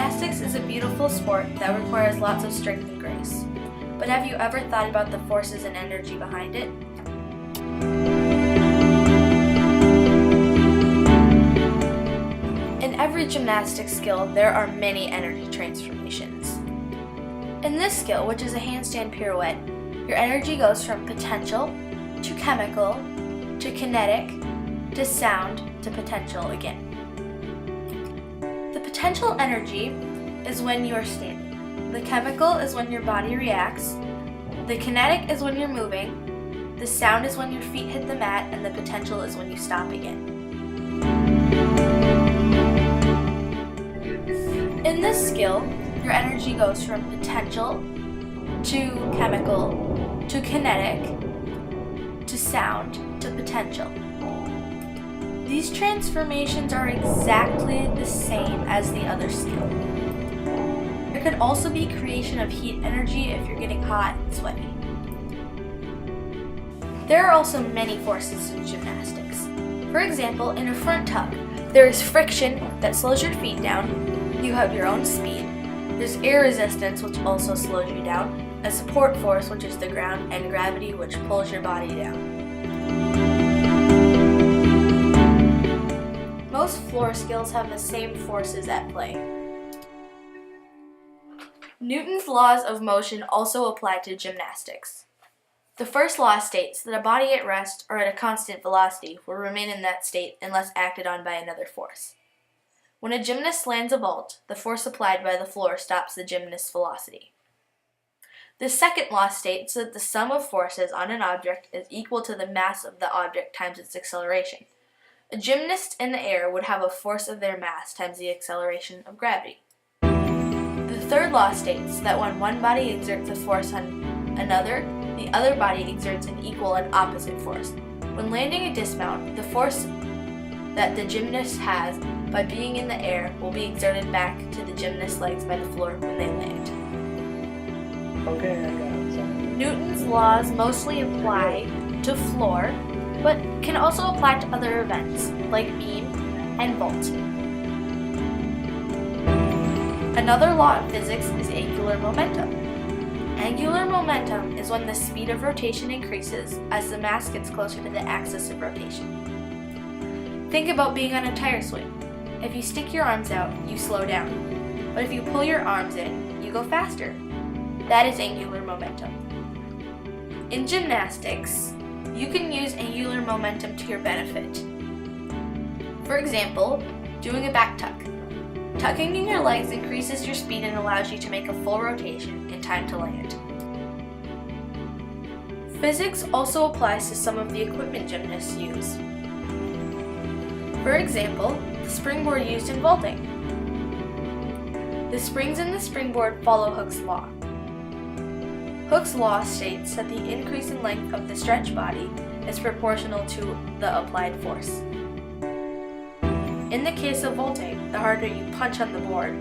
Gymnastics is a beautiful sport that requires lots of strength and grace. But have you ever thought about the forces and energy behind it? In every gymnastics skill, there are many energy transformations. In this skill, which is a handstand pirouette, your energy goes from potential to chemical to kinetic to sound to potential again. The potential energy is when you are standing. The chemical is when your body reacts. The kinetic is when you're moving. The sound is when your feet hit the mat, and the potential is when you stop again. In this skill, your energy goes from potential to chemical to kinetic to sound to potential. These transformations are exactly the same as the other skill. There could also be creation of heat energy if you're getting hot and sweaty. There are also many forces in gymnastics. For example, in a front tuck, there is friction that slows your feet down. You have your own speed. There's air resistance, which also slows you down, a support force, which is the ground, and gravity, which pulls your body down. Most floor skills have the same forces at play. Newton's laws of motion also apply to gymnastics. The first law states that a body at rest or at a constant velocity will remain in that state unless acted on by another force. When a gymnast lands a vault, the force applied by the floor stops the gymnast's velocity. The second law states that the sum of forces on an object is equal to the mass of the object times its acceleration. A gymnast in the air would have a force of their mass times the acceleration of gravity. The third law states that when one body exerts a force on another, the other body exerts an equal and opposite force. When landing a dismount, the force that the gymnast has by being in the air will be exerted back to the gymnast's legs by the floor when they land. Okay, I got it. Newton's laws mostly apply to floor, but can also apply to other events, like beam and vault. Another law of physics is angular momentum. Angular momentum is when the speed of rotation increases as the mass gets closer to the axis of rotation. Think about being on a tire swing. If you stick your arms out, you slow down. But if you pull your arms in, you go faster. That is angular momentum. In gymnastics, you can use angular momentum to your benefit. For example, doing a back tuck. Tucking in your legs increases your speed and allows you to make a full rotation in time to land. Physics also applies to some of the equipment gymnasts use. For example, the springboard used in vaulting. The springs in the springboard follow Hooke's law. Hooke's law states that the increase in length of the stretch body is proportional to the applied force. In the case of vaulting, the harder you punch on the board,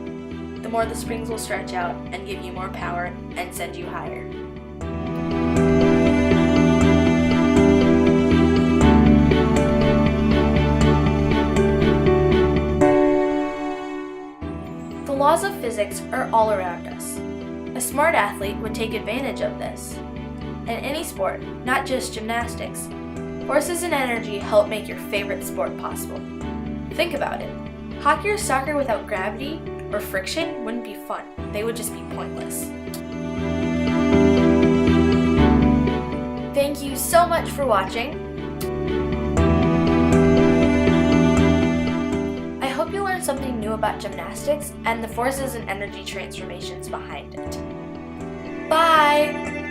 the more the springs will stretch out and give you more power and send you higher. The laws of physics are all around us. A smart athlete would take advantage of this. In any sport, not just gymnastics, forces and energy help make your favorite sport possible. Think about it. Hockey or soccer without gravity or friction wouldn't be fun. They would just be pointless. Thank you so much for watching. I hope you learned something new about gymnastics and the forces and energy transformations behind it. Bye!